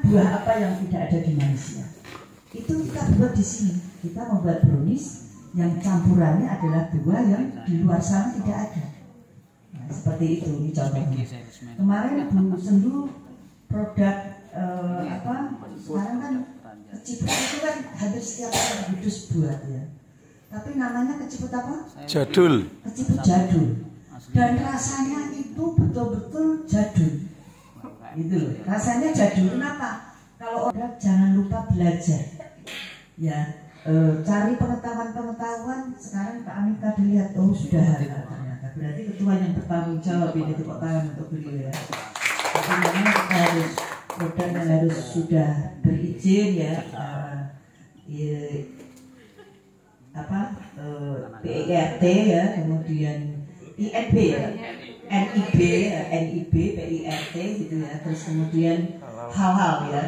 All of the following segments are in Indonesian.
Buah apa yang tidak ada di Malaysia itu kita buat di sini. Kita membuat brownies yang campurannya adalah buah yang di luar sana tidak ada. Nah, seperti itu ini contohnya. Kemarin Bu Sendu produk sekarang kan keciput itu kan hampir setiap hari Kudus buat ya. Tapi namanya keciput apa? Jadul. Keciput jadul. Dan rasanya itu betul-betul jadul. Gitu loh. Rasanya jadul. Kenapa? Kalau orang jangan lupa belajar. Ya, cari pengetahuan. Sekarang Pak Amin tadi lihat, oh sudah halal ternyata. Berarti ketua yang bertanggung jawab ini tepuk tangan untuk beliau ya. Jadi memang kita harus produknya harus sudah berizin ya. PIRT ya, kemudian INB ya, NIB, PIRT gitu ya. Terus kemudian halal ya.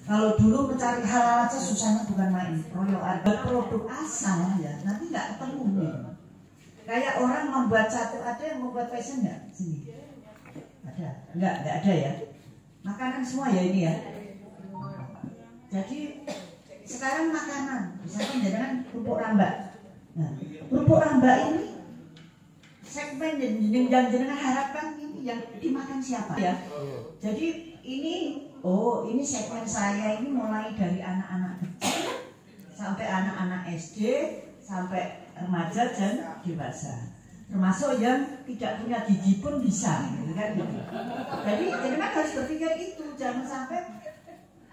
Kalau dulu mencari halal aja susahnya bukan main. Royal ada produk asal ya, nanti nggak ketemu gitu. Kayak orang membuat satu, ada yang membuat fashion nggak sini? Ada? Nggak ada ya. Makanan semua ya ini ya. Jadi sekarang makanan, misalkan jangan kerupuk rambak. Nah, kerupuk rambak ini segmen yang jenengan harapkan ini yang dimakan siapa ya? Jadi ini segmen saya ini mulai dari anak-anak kecil sampai anak-anak SD sampai remaja dan dewasa. Termasuk yang tidak punya gigi pun bisa, gitu kan? Jadi jenengan harus berpikir itu, jangan sampai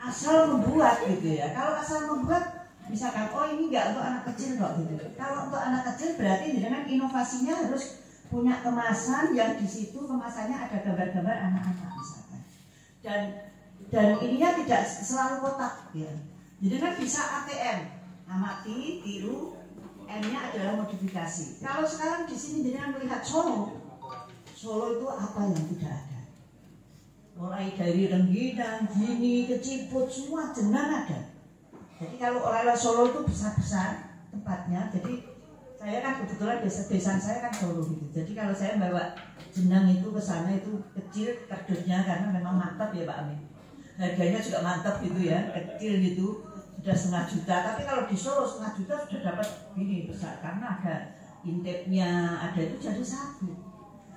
asal membuat gitu ya. Kalau asal membuat, misalkan ini enggak untuk anak kecil kok gitu. Kalau untuk anak kecil berarti dengan inovasinya harus punya kemasan yang di situ kemasannya ada gambar-gambar anak-anak misalkan. Dan ininya tidak selalu kotak ya. Jadi kan bisa ATM, amati, tiru, M-nya adalah modifikasi. Kalau sekarang di sini jenengan melihat Solo itu apa yang tidak ada? Mulai dari rengginang, gini, keciput, semua jenengan ada. Jadi kalau oleh-oleh Solo itu besar-besar tempatnya. Jadi saya kan kebetulan desa saya kan Solo gitu. Jadi kalau saya bawa jenang itu ke sana itu kecil kardusnya karena memang mantap ya Pak Amin. Harganya juga mantap gitu ya, kecil gitu, sudah 1,5 juta. Tapi kalau di Solo 1,5 juta sudah dapat gini besar karena ada intipnya, ada itu jadi satu.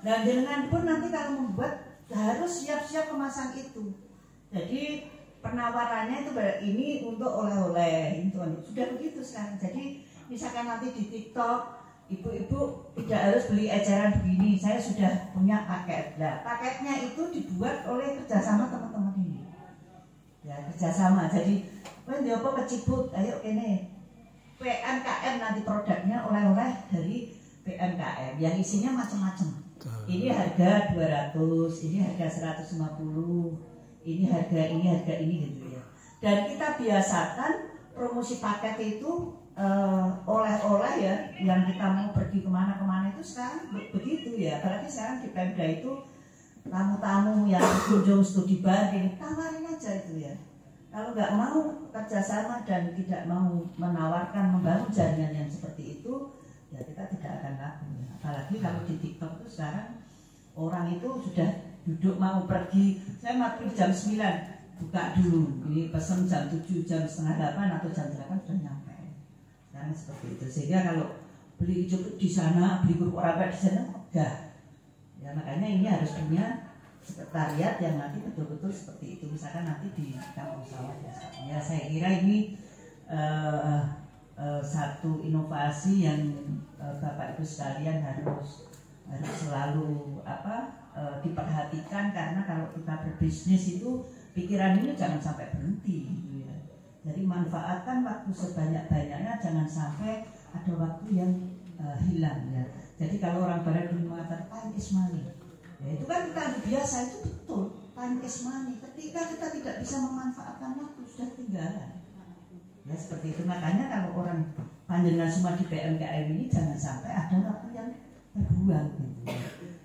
Dan jenengan pun nanti kalau membuat harus siap-siap kemasan itu. Jadi penawarannya itu ini untuk oleh-oleh, itu sudah begitu sekarang. Jadi misalkan nanti di TikTok, ibu-ibu tidak harus beli eceran begini. Saya sudah punya paket. Nah, paketnya itu dibuat oleh kerjasama teman-teman ini. Ya kerjasama. Jadi, apa keciput, ayo ini PMKM nanti produknya oleh-oleh dari PMKM. Yang isinya macam-macam. Ini harga 200, ini harga 150, ini harga ini gitu ya. Dan kita biasakan promosi paket itu oleh-oleh ya, yang kita mau pergi kemana-kemana itu sekarang begitu ya. Apalagi sekarang di Pemda itu tamu-tamu yang kunjung studi banding tawarin aja itu ya. Kalau nggak mau kerjasama dan tidak mau menawarkan membangun jaringan yang seperti itu, ya kita tidak akan laku ya. Apalagi kalau di TikTok itu sekarang orang itu sudah duduk mau pergi, saya maghrib jam 9 buka dulu, ini pesen jam 7, jam setengah 8 atau jam 8 sudah nyampe. Sekarang seperti itu, sehingga kalau beli cupuk di sana, beli kerupuk rambak di sana, enggak. Ya makanya ini harus punya sekretariat yang nanti betul-betul seperti itu. Misalkan nanti di kampung sawah ya saya kira ini satu inovasi yang Bapak Ibu sekalian harus selalu diperhatikan, karena kalau kita berbisnis itu pikiran ini jangan sampai berhenti gitu ya. Jadi manfaatkan waktu sebanyak-banyaknya, jangan sampai ada waktu yang hilang ya. Jadi kalau orang barat dulu mengatakan time is money, ya itu kan kita biasa, itu betul, time is money. Ketika kita tidak bisa memanfaatkan waktu, sudah ketinggalan. Ya seperti itu. Makanya kalau orang panjenengan semua di PMKM ini jangan sampai ada waktu yang terbuang gitu.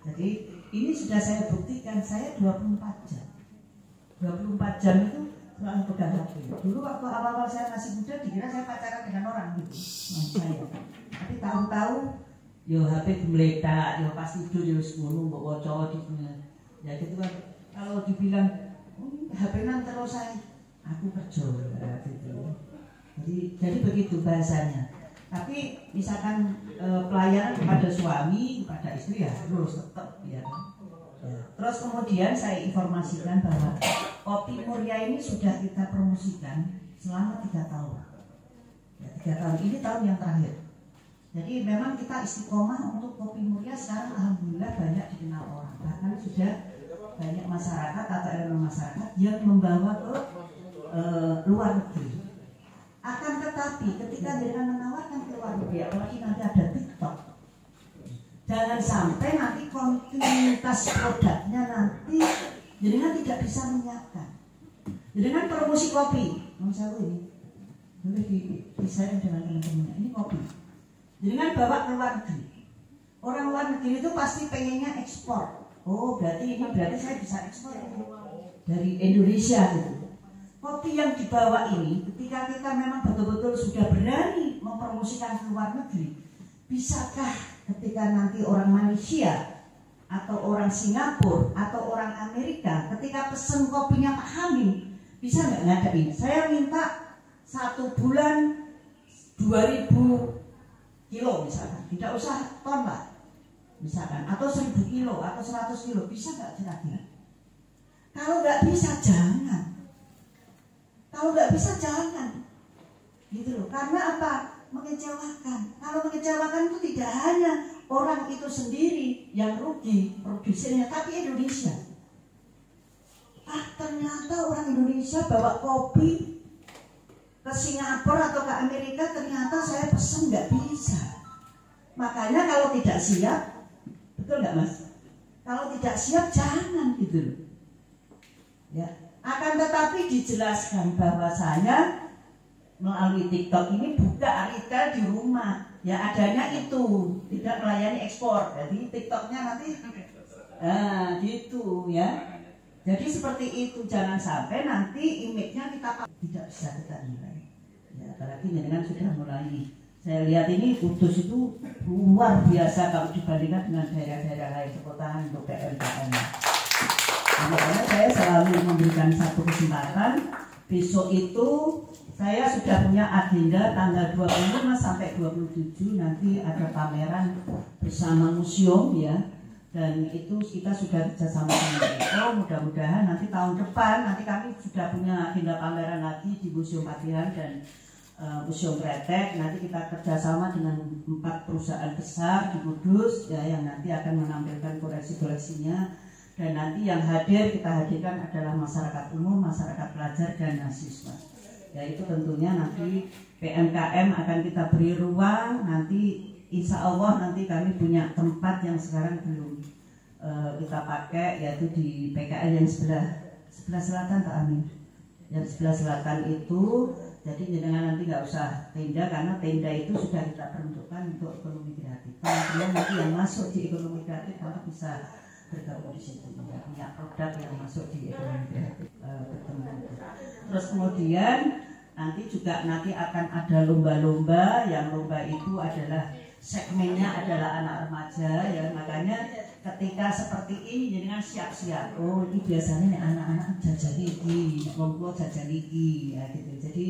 Jadi ini sudah saya buktikan, saya 24 jam. 24 jam itu selalu pegang HP. Dulu waktu awal-awal saya masih muda dikira saya pacaran dengan orang gitu. Saya. Tapi tahu-tahu yo HP gemeletak, yo pas tidur yo ngono mbok waca di. Ya gitu kan. Kalau dibilang HP-nan terus aku kerja gitu. Jadi begitu bahasanya. Tapi misalkan pelayanan kepada suami, kepada istri ya terus tetap ya. Terus kemudian saya informasikan bahwa Kopi Muria ini sudah kita promosikan selama 3 tahun. Ya, 3 tahun ini tahun yang terakhir. Jadi memang kita istiqomah untuk Kopi Muria sekarang alhamdulillah banyak dikenal orang. Bahkan sudah banyak masyarakat atau elemen masyarakat yang membawa ke luar negeri. Akan tetapi ketika dengan menawarkan ke luar negeri, apalagi nanti ada TikTok, jangan sampai nanti kontinuitas produknya nanti jenengan tidak bisa menyiapkan. Jenengan promosi kopi, misalnya ini boleh di-share dengan teman-teman. Ini kopi. Jenengan bawa ke luar negeri. Orang luar negeri itu pasti pengennya ekspor. Oh berarti saya bisa ekspor dari Indonesia gitu. Kopi yang dibawa ini, ketika kita memang betul-betul sudah berani mempromosikan ke luar negeri, bisakah ketika nanti orang Malaysia atau orang Singapura atau orang Amerika ketika pesen kopinya Pak Hamid, bisa nggak ngadain? Saya minta 1 bulan 2000 kilo misalkan, tidak usah ton lah, misalkan, atau 1000 kilo atau 100 kilo, bisa nggak kira-kira? Kalau nggak bisa jangan. Kalau nggak bisa jangan, gitu loh. Karena apa? Mengecewakan. Kalau mengecewakan itu tidak hanya orang itu sendiri yang rugi produsennya, tapi Indonesia. Ternyata orang Indonesia bawa kopi ke Singapura atau ke Amerika, ternyata saya pesen nggak bisa. Makanya kalau tidak siap, betul nggak Mas? Kalau tidak siap jangan gitu loh. Ya. Akan tetapi dijelaskan bahwasanya melalui TikTok ini buka retail di rumah. Ya adanya itu, tidak melayani ekspor. Jadi TikToknya nanti gitu ya. Jadi seperti itu, jangan sampai nanti image-nya kita tidak bisa kita nilai. Ya, apalagi dengan sudah mulai. Saya lihat ini Kudus itu luar biasa kalau dibandingkan dengan daerah-daerah lain seputaran untuk PMKM. Makanya saya selalu memberikan satu kesempatan. Besok itu saya sudah punya agenda tanggal 25 sampai 27 nanti ada pameran bersama museum ya. Dan itu kita sudah kerjasama dengan itu. Mudah-mudahan nanti tahun depan nanti kami sudah punya agenda pameran lagi di Museum Patihan dan Museum Kretek. Nanti kita kerjasama dengan 4 perusahaan besar di Kudus ya, yang nanti akan menampilkan koleksi-koleksinya. Dan nanti yang hadir kita hadirkan adalah masyarakat umum, masyarakat pelajar dan mahasiswa. Ya itu tentunya nanti PMKM akan kita beri ruang. Nanti insya Allah nanti kami punya tempat yang sekarang belum kita pakai, yaitu di PKL yang sebelah selatan Pak Amin. Yang sebelah selatan itu, jadi jangan nanti nggak usah tenda karena tenda itu sudah kita peruntukkan untuk ekonomi kreatif. Kemudian nanti yang masuk di ekonomi kreatif kalau bisa bergabung di situ, ya, punya produk yang masuk di ekonomi kreatif bertemu. Terus kemudian nanti akan ada lomba-lomba, yang lomba itu adalah segmennya adalah anak remaja ya, makanya ketika seperti ini jangan siap-siap. Oh ini biasanya nih anak-anak jajal lagi, ngomong jajal lagi ya gitu. Jadi